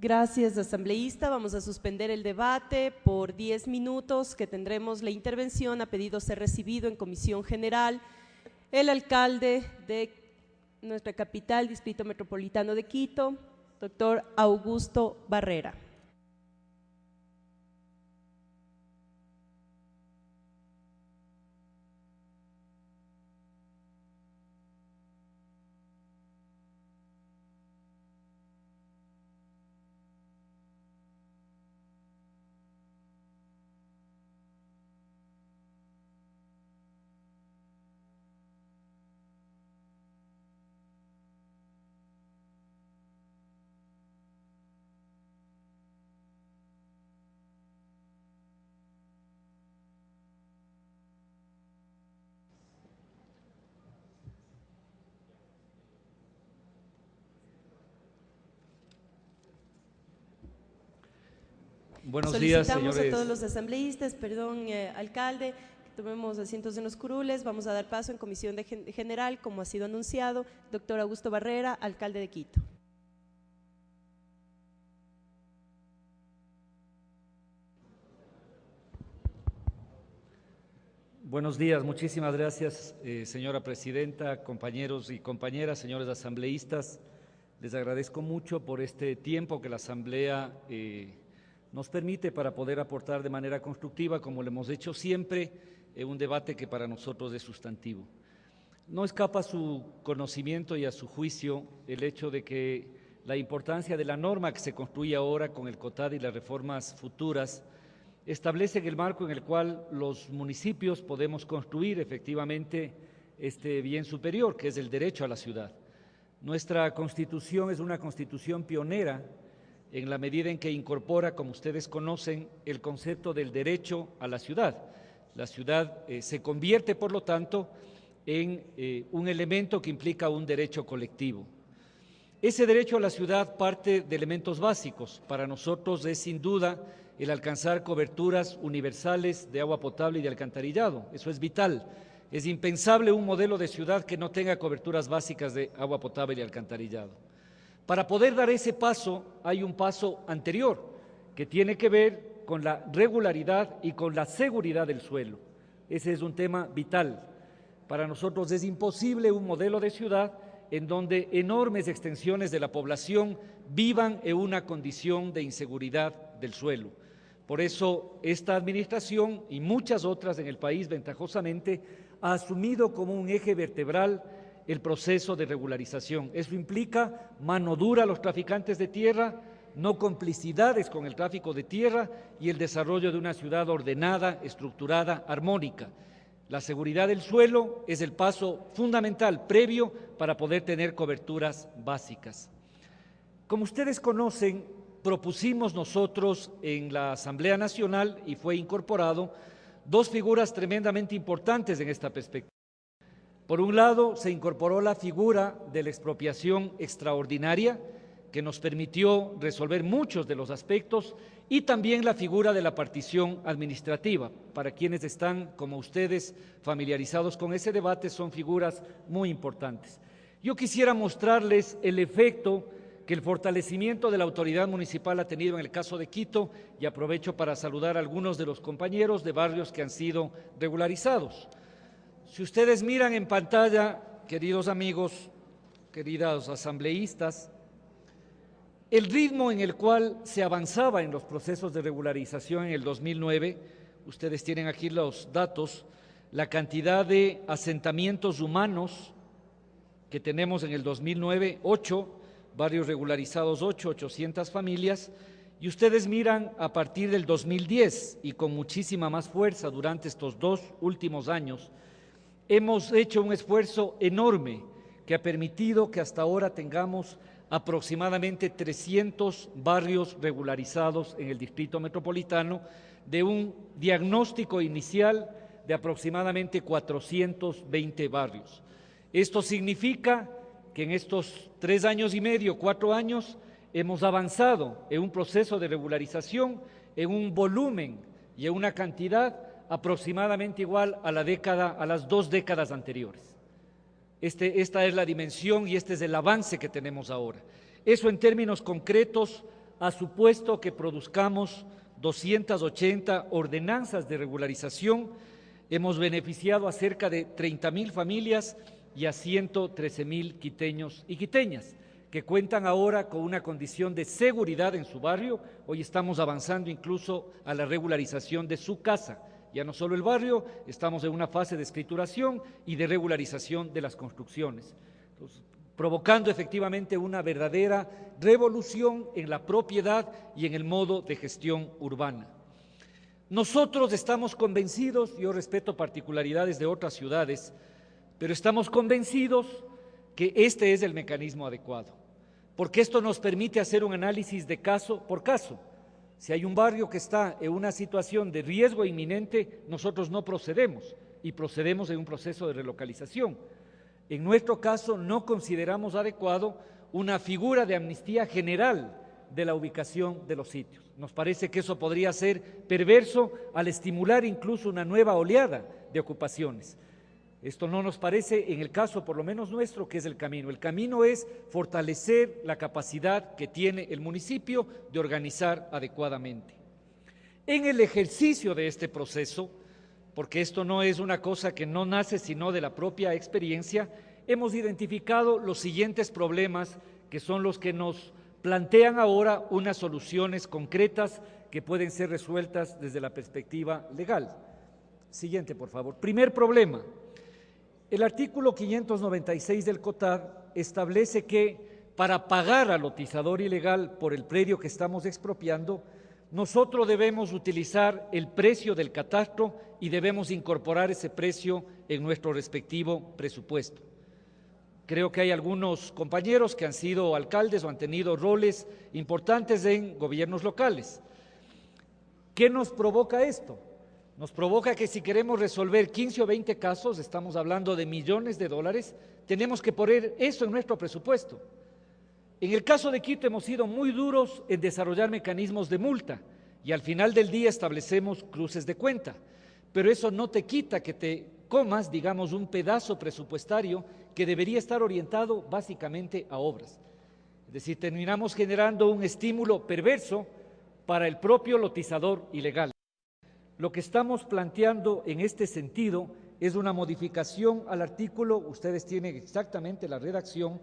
Gracias, asambleísta. Vamos a suspender el debate por 10 minutos, que tendremos la intervención. Ha pedido ser recibido en comisión general el alcalde de nuestra capital, Distrito Metropolitano de Quito, doctor Augusto Barrera. Buenos días, Solicitamos señores. a todos los asambleístas, alcalde, que tomemos asientos en los curules. Vamos a dar paso en comisión general, como ha sido anunciado, doctor Augusto Barrera, alcalde de Quito. Buenos días, muchísimas gracias, señora presidenta, compañeros y compañeras, señores asambleístas. Les agradezco mucho por este tiempo que la asamblea nos permite para poder aportar de manera constructiva, como lo hemos hecho siempre, un debate que para nosotros es sustantivo. No escapa a su conocimiento y a su juicio el hecho de que la importancia de la norma que se construye ahora con el COTAD y las reformas futuras establecen el marco en el cual los municipios podemos construir efectivamente este bien superior, que es el derecho a la ciudad. Nuestra Constitución es una Constitución pionera en la medida en que incorpora, como ustedes conocen, el concepto del derecho a la ciudad. La ciudad se convierte, por lo tanto, en un elemento que implica un derecho colectivo. Ese derecho a la ciudad parte de elementos básicos. Para nosotros es sin duda el alcanzar coberturas universales de agua potable y de alcantarillado. Eso es vital. Es impensable un modelo de ciudad que no tenga coberturas básicas de agua potable y alcantarillado. Para poder dar ese paso, hay un paso anterior que tiene que ver con la regularidad y con la seguridad del suelo. Ese es un tema vital. Para nosotros es imposible un modelo de ciudad en donde enormes extensiones de la población vivan en una condición de inseguridad del suelo. Por eso esta administración y muchas otras en el país ventajosamente ha asumido como un eje vertebral el proceso de regularización. Eso implica mano dura a los traficantes de tierra, no complicidades con el tráfico de tierra y el desarrollo de una ciudad ordenada, estructurada, armónica. La seguridad del suelo es el paso fundamental, previo, para poder tener coberturas básicas. Como ustedes conocen, propusimos nosotros en la Asamblea Nacional y fue incorporado dos figuras tremendamente importantes en esta perspectiva. Por un lado, se incorporó la figura de la expropiación extraordinaria, que nos permitió resolver muchos de los aspectos, y también la figura de la partición administrativa. Para quienes están, como ustedes, familiarizados con ese debate, son figuras muy importantes. Yo quisiera mostrarles el efecto que el fortalecimiento de la autoridad municipal ha tenido en el caso de Quito, y aprovecho para saludar a algunos de los compañeros de barrios que han sido regularizados. Si ustedes miran en pantalla, queridos amigos, queridos asambleístas, el ritmo en el cual se avanzaba en los procesos de regularización en el 2009, ustedes tienen aquí los datos, la cantidad de asentamientos humanos que tenemos en el 2009, 8, barrios regularizados 8, 800 familias, y ustedes miran a partir del 2010 y con muchísima más fuerza durante estos 2 últimos años, hemos hecho un esfuerzo enorme que ha permitido que hasta ahora tengamos aproximadamente 300 barrios regularizados en el Distrito Metropolitano, de un diagnóstico inicial de aproximadamente 420 barrios. Esto significa que en estos 3 años y medio, 4 años, hemos avanzado en un proceso de regularización en un volumen y en una cantidad aproximadamente igual a las 2 décadas anteriores. Esta es la dimensión y este es el avance que tenemos ahora. Eso en términos concretos ha supuesto que produzcamos 280 ordenanzas de regularización. Hemos beneficiado a cerca de 30.000 familias y a 113.000 quiteños y quiteñas, que cuentan ahora con una condición de seguridad en su barrio. Hoy estamos avanzando incluso a la regularización de su casa. Ya no solo el barrio, estamos en una fase de escrituración y de regularización de las construcciones. Entonces, provocando efectivamente una verdadera revolución en la propiedad y en el modo de gestión urbana. Nosotros estamos convencidos, yo respeto particularidades de otras ciudades, pero estamos convencidos que este es el mecanismo adecuado, porque esto nos permite hacer un análisis de caso por caso. Si hay un barrio que está en una situación de riesgo inminente, nosotros no procedemos y procedemos en un proceso de relocalización. En nuestro caso no consideramos adecuado una figura de amnistía general de la ubicación de los sitios. Nos parece que eso podría ser perverso al estimular incluso una nueva oleada de ocupaciones. Esto no nos parece, en el caso por lo menos nuestro, que es el camino. El camino es fortalecer la capacidad que tiene el municipio de organizar adecuadamente. En el ejercicio de este proceso, porque esto no es una cosa que no nace sino de la propia experiencia, hemos identificado los siguientes problemas que son los que nos plantean ahora unas soluciones concretas que pueden ser resueltas desde la perspectiva legal. Siguiente, por favor. Primer problema. El artículo 596 del COTAD establece que para pagar al lotizador ilegal por el predio que estamos expropiando, nosotros debemos utilizar el precio del catastro y debemos incorporar ese precio en nuestro respectivo presupuesto. Creo que hay algunos compañeros que han sido alcaldes o han tenido roles importantes en gobiernos locales. ¿Qué nos provoca esto? Nos provoca que si queremos resolver 15 o 20 casos, estamos hablando de millones de dólares, tenemos que poner eso en nuestro presupuesto. En el caso de Quito hemos sido muy duros en desarrollar mecanismos de multa y al final del día establecemos cruces de cuenta, pero eso no te quita que te comas, digamos, un pedazo presupuestario que debería estar orientado básicamente a obras. Es decir, terminamos generando un estímulo perverso para el propio lotizador ilegal. Lo que estamos planteando en este sentido es una modificación al artículo, ustedes tienen exactamente la redacción,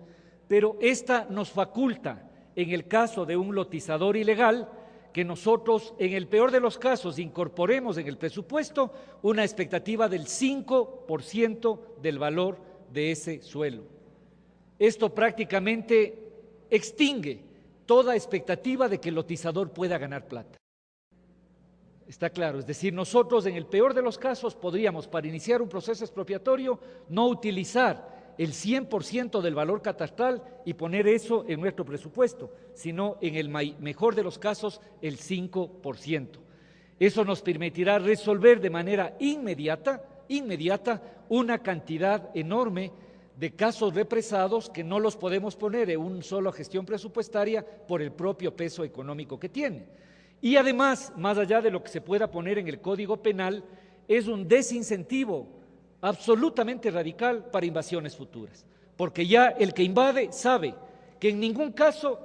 pero esta nos faculta, en el caso de un lotizador ilegal, que nosotros, en el peor de los casos, incorporemos en el presupuesto una expectativa del 5% del valor de ese suelo. Esto prácticamente extingue toda expectativa de que el lotizador pueda ganar plata. Está claro, es decir, nosotros en el peor de los casos podríamos, para iniciar un proceso expropiatorio, no utilizar el 100% del valor catastral y poner eso en nuestro presupuesto, sino en el mejor de los casos el 5%. Eso nos permitirá resolver de manera inmediata una cantidad enorme de casos represados que no los podemos poner en una sola gestión presupuestaria por el propio peso económico que tiene. Y además, más allá de lo que se pueda poner en el Código Penal, es un desincentivo absolutamente radical para invasiones futuras, porque ya el que invade sabe que en ningún caso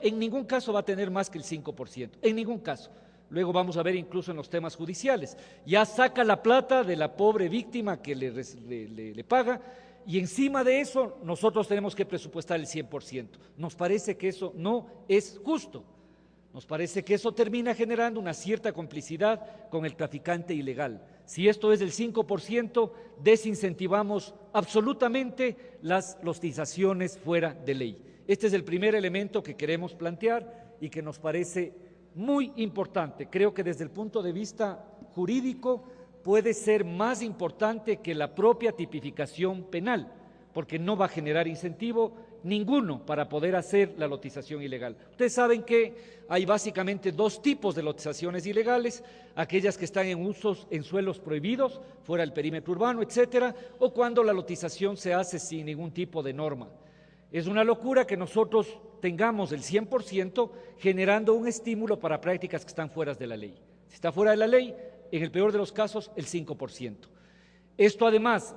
va a tener más que el 5%, en ningún caso. Luego vamos a ver incluso en los temas judiciales, ya saca la plata de la pobre víctima que le paga, y encima de eso nosotros tenemos que presupuestar el 100%. Nos parece que eso no es justo. Nos parece que eso termina generando una cierta complicidad con el traficante ilegal. Si esto es del 5%, desincentivamos absolutamente las lotizaciones fuera de ley. Este es el primer elemento que queremos plantear y que nos parece muy importante. Creo que desde el punto de vista jurídico puede ser más importante que la propia tipificación penal, porque no va a generar incentivo ninguno para poder hacer la lotización ilegal. Ustedes saben que hay básicamente dos tipos de lotizaciones ilegales, aquellas que están en usos en suelos prohibidos, fuera del perímetro urbano, etcétera, o cuando la lotización se hace sin ningún tipo de norma. Es una locura que nosotros tengamos el 100% generando un estímulo para prácticas que están fuera de la ley. Si está fuera de la ley, en el peor de los casos, el 5%. Esto además,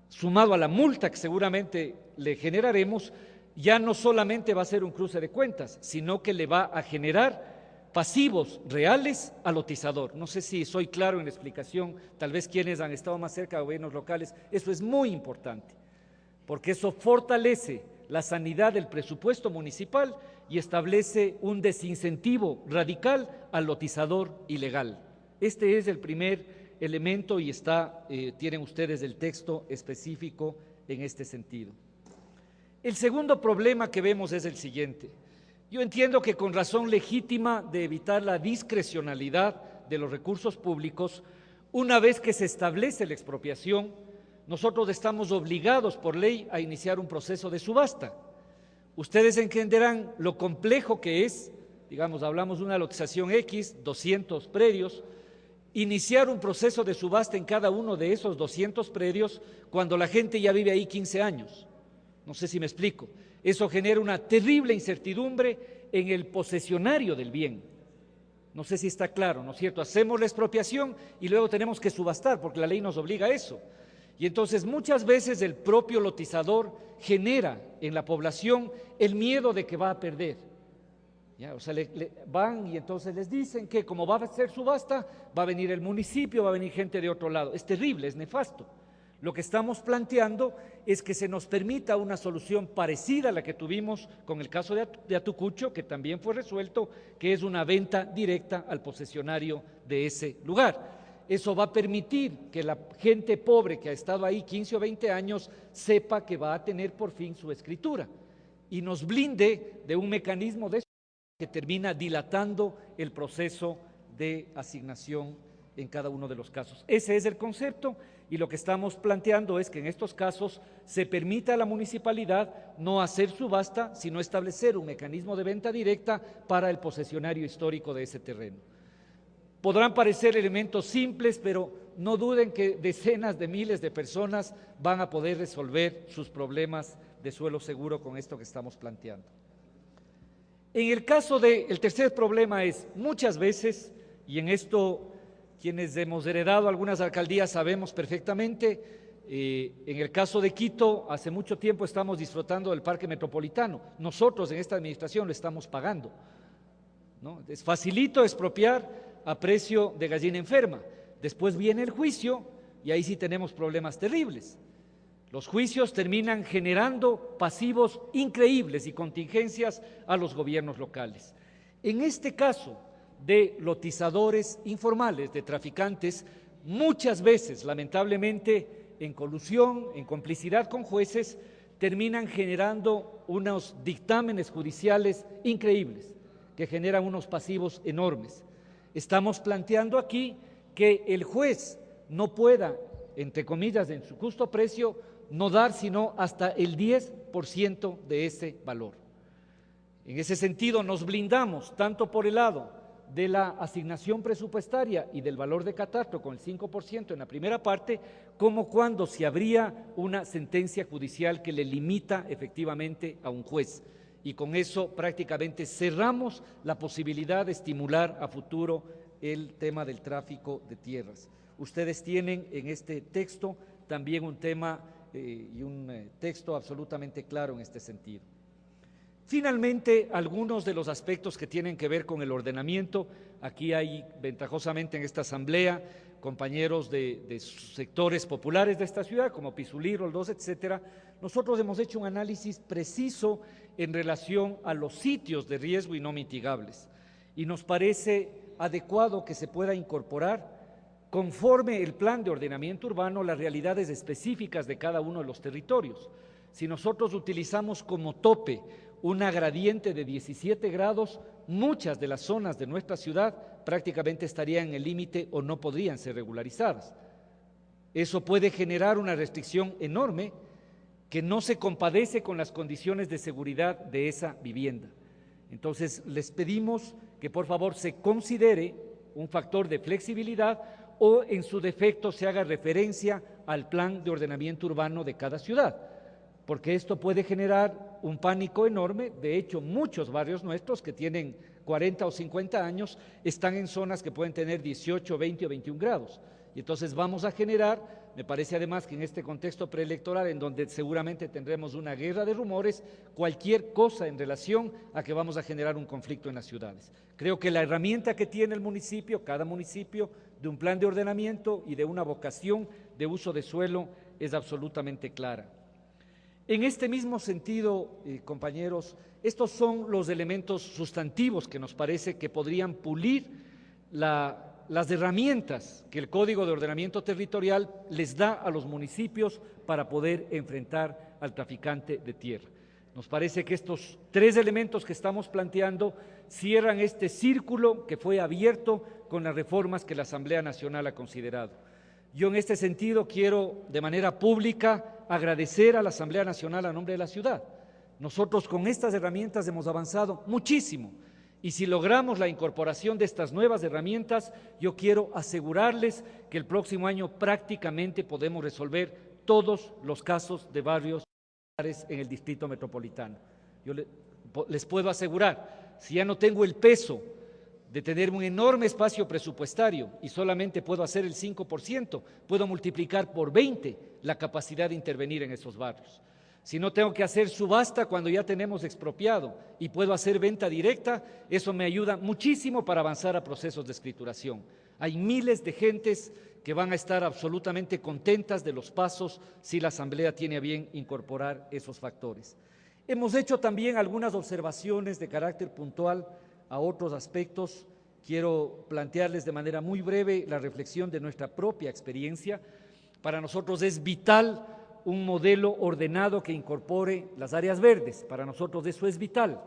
sumado a la multa que seguramente le generaremos, ya no solamente va a ser un cruce de cuentas, sino que le va a generar pasivos reales al lotizador. No sé si soy claro en la explicación, tal vez quienes han estado más cerca de gobiernos locales, eso es muy importante, porque eso fortalece la sanidad del presupuesto municipal y establece un desincentivo radical al lotizador ilegal. Este es el primer elemento y tienen ustedes el texto específico en este sentido. El segundo problema que vemos es el siguiente. Yo entiendo que con razón legítima de evitar la discrecionalidad de los recursos públicos, una vez que se establece la expropiación, nosotros estamos obligados por ley a iniciar un proceso de subasta. Ustedes entenderán lo complejo que es, digamos, hablamos de una lotización X, 200 predios, iniciar un proceso de subasta en cada uno de esos 200 predios cuando la gente ya vive ahí 15 años. No sé si me explico. Eso genera una terrible incertidumbre en el posesionario del bien. No sé si está claro, ¿no es cierto? Hacemos la expropiación y luego tenemos que subastar porque la ley nos obliga a eso. Y entonces muchas veces el propio lotizador genera en la población el miedo de que va a perder. ¿Ya? O sea, van y entonces les dicen que como va a ser subasta, va a venir el municipio, va a venir gente de otro lado. Es terrible, es nefasto. Lo que estamos planteando es que se nos permita una solución parecida a la que tuvimos con el caso de Atucucho, que también fue resuelto, que es una venta directa al posesionario de ese lugar. Eso va a permitir que la gente pobre que ha estado ahí 15 o 20 años sepa que va a tener por fin su escritura y nos blinde de un mecanismo de que termina dilatando el proceso de asignación en cada uno de los casos. Ese es el concepto y lo que estamos planteando es que en estos casos se permita a la municipalidad no hacer subasta, sino establecer un mecanismo de venta directa para el posesionario histórico de ese terreno. Podrán parecer elementos simples, pero no duden que decenas de miles de personas van a poder resolver sus problemas de suelo seguro con esto que estamos planteando. En el caso del tercer problema es, muchas veces, y en esto quienes hemos heredado algunas alcaldías sabemos perfectamente, en el caso de Quito, hace mucho tiempo estamos disfrutando del parque metropolitano. Nosotros en esta administración lo estamos pagando, ¿no? Es facilito expropiar a precio de gallina enferma. Después viene el juicio y ahí sí tenemos problemas terribles. Los juicios terminan generando pasivos increíbles y contingencias a los gobiernos locales. En este caso de lotizadores informales, de traficantes, muchas veces, lamentablemente, en colusión, en complicidad con jueces, terminan generando unos dictámenes judiciales increíbles, que generan unos pasivos enormes. Estamos planteando aquí que el juez no pueda, entre comillas, en su justo precio, no dar sino hasta el 10% de ese valor. En ese sentido nos blindamos tanto por el lado de la asignación presupuestaria y del valor de catastro con el 5% en la primera parte, como cuando se habría una sentencia judicial que le limita efectivamente a un juez. Y con eso prácticamente cerramos la posibilidad de estimular a futuro el tema del tráfico de tierras. Ustedes tienen en este texto también un tema y un texto absolutamente claro en este sentido. Finalmente, algunos de los aspectos que tienen que ver con el ordenamiento. Aquí hay, ventajosamente en esta asamblea, compañeros de sectores populares de esta ciudad, como Pizulí, Roldós, etcétera. Nosotros hemos hecho un análisis preciso en relación a los sitios de riesgo y no mitigables. Y nos parece adecuado que se pueda incorporar, conforme el plan de ordenamiento urbano, las realidades específicas de cada uno de los territorios. Si nosotros utilizamos como tope una gradiente de 17 grados, muchas de las zonas de nuestra ciudad prácticamente estarían en el límite o no podrían ser regularizadas. Eso puede generar una restricción enorme que no se compadece con las condiciones de seguridad de esa vivienda. Entonces, les pedimos que por favor se considere un factor de flexibilidad o en su defecto se haga referencia al plan de ordenamiento urbano de cada ciudad, porque esto puede generar un pánico enorme. De hecho, muchos barrios nuestros que tienen 40 o 50 años están en zonas que pueden tener 18, 20 o 21 grados, Y entonces vamos a generar, me parece además que en este contexto preelectoral, en donde seguramente tendremos una guerra de rumores, cualquier cosa en relación a que vamos a generar un conflicto en las ciudades. Creo que la herramienta que tiene el municipio, cada municipio, de un plan de ordenamiento y de una vocación de uso de suelo es absolutamente clara. En este mismo sentido, compañeros, estos son los elementos sustantivos que nos parece que podrían pulir las herramientas que el Código de Ordenamiento Territorial les da a los municipios para poder enfrentar al traficante de tierra. Nos parece que estos tres elementos que estamos planteando cierran este círculo que fue abierto con las reformas que la Asamblea Nacional ha considerado. Yo en este sentido quiero de manera pública agradecer a la Asamblea Nacional a nombre de la ciudad. Nosotros con estas herramientas hemos avanzado muchísimo y si logramos la incorporación de estas nuevas herramientas, yo quiero asegurarles que el próximo año prácticamente podemos resolver todos los casos de barrios en el Distrito Metropolitano. Yo les puedo asegurar, si ya no tengo el peso de tener un enorme espacio presupuestario y solamente puedo hacer el 5%, puedo multiplicar por 20 la capacidad de intervenir en esos barrios. Si no tengo que hacer subasta cuando ya tenemos expropiado y puedo hacer venta directa, eso me ayuda muchísimo para avanzar a procesos de escrituración. Hay miles de gentes que van a estar absolutamente contentas de los pasos si la Asamblea tiene a bien incorporar esos factores. Hemos hecho también algunas observaciones de carácter puntual a otros aspectos. Quiero plantearles de manera muy breve la reflexión de nuestra propia experiencia. Para nosotros es vital un modelo ordenado que incorpore las áreas verdes. Para nosotros eso es vital.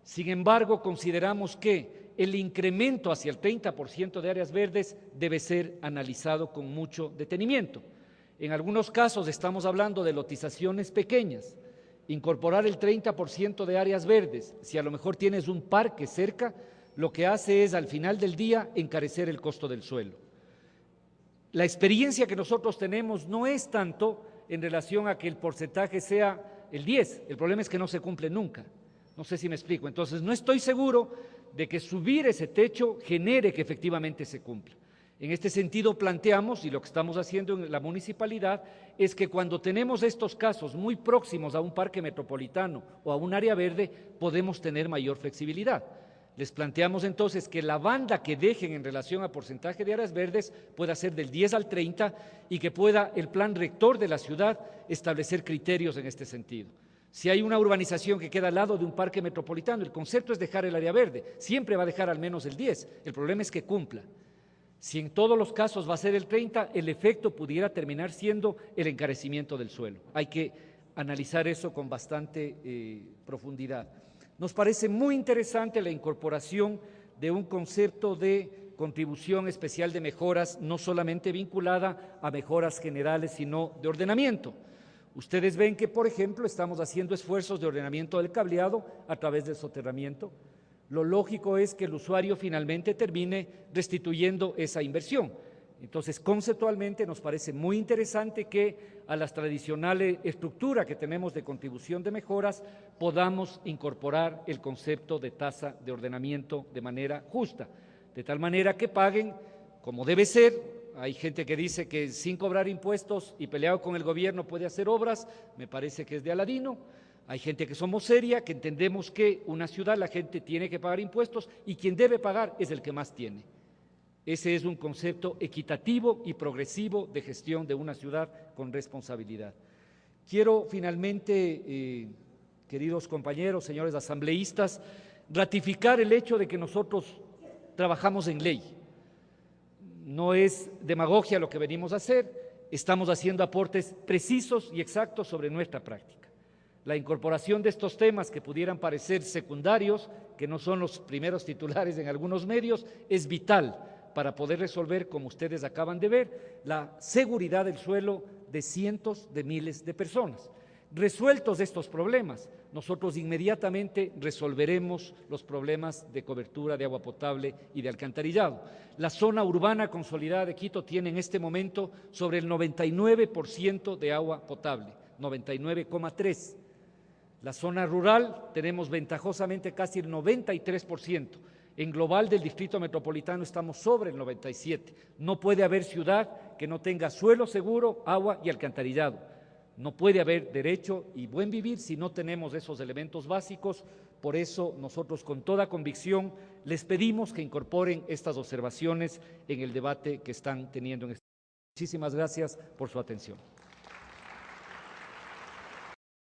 Sin embargo, consideramos que el incremento hacia el 30% de áreas verdes debe ser analizado con mucho detenimiento. En algunos casos estamos hablando de lotizaciones pequeñas. Incorporar el 30% de áreas verdes, si a lo mejor tienes un parque cerca, lo que hace es al final del día encarecer el costo del suelo. La experiencia que nosotros tenemos no es tanto en relación a que el porcentaje sea el 10, el problema es que no se cumple nunca. No sé si me explico. Entonces no estoy seguro de que subir ese techo genere que efectivamente se cumpla. En este sentido planteamos, y lo que estamos haciendo en la municipalidad, es que cuando tenemos estos casos muy próximos a un parque metropolitano o a un área verde, podemos tener mayor flexibilidad. Les planteamos entonces que la banda que dejen en relación a porcentaje de áreas verdes pueda ser del 10 al 30 y que pueda el plan rector de la ciudad establecer criterios en este sentido. Si hay una urbanización que queda al lado de un parque metropolitano, el concepto es dejar el área verde, siempre va a dejar al menos el 10, el problema es que cumpla. Si en todos los casos va a ser el 30, el efecto pudiera terminar siendo el encarecimiento del suelo. Hay que analizar eso con bastante profundidad. Nos parece muy interesante la incorporación de un concepto de contribución especial de mejoras, no solamente vinculada a mejoras generales, sino de ordenamiento. Ustedes ven que, por ejemplo, estamos haciendo esfuerzos de ordenamiento del cableado a través del soterramiento. Lo lógico es que el usuario finalmente termine restituyendo esa inversión. Entonces, conceptualmente nos parece muy interesante que a las tradicionales estructuras que tenemos de contribución de mejoras podamos incorporar el concepto de tasa de ordenamiento de manera justa, de tal manera que paguen como debe ser. Hay gente que dice que sin cobrar impuestos y peleado con el gobierno puede hacer obras, me parece que es de Aladino. Hay gente que somos seria, que entendemos que una ciudad la gente tiene que pagar impuestos y quien debe pagar es el que más tiene. Ese es un concepto equitativo y progresivo de gestión de una ciudad con responsabilidad. Quiero finalmente, queridos compañeros, señores asambleístas, ratificar el hecho de que nosotros trabajamos en ley. No es demagogia lo que venimos a hacer, estamos haciendo aportes precisos y exactos sobre nuestra práctica. La incorporación de estos temas que pudieran parecer secundarios, que no son los primeros titulares en algunos medios, es vital para poder resolver, como ustedes acaban de ver, la seguridad del suelo de cientos de miles de personas. Resueltos estos problemas, nosotros inmediatamente resolveremos los problemas de cobertura de agua potable y de alcantarillado. La zona urbana consolidada de Quito tiene en este momento sobre el 99% de agua potable, 99,3%. La zona rural tenemos ventajosamente casi el 93%. En global del Distrito Metropolitano estamos sobre el 97. No puede haber ciudad que no tenga suelo seguro, agua y alcantarillado. No puede haber derecho y buen vivir si no tenemos esos elementos básicos. Por eso nosotros con toda convicción les pedimos que incorporen estas observaciones en el debate que están teniendo en este momento. Muchísimas gracias por su atención.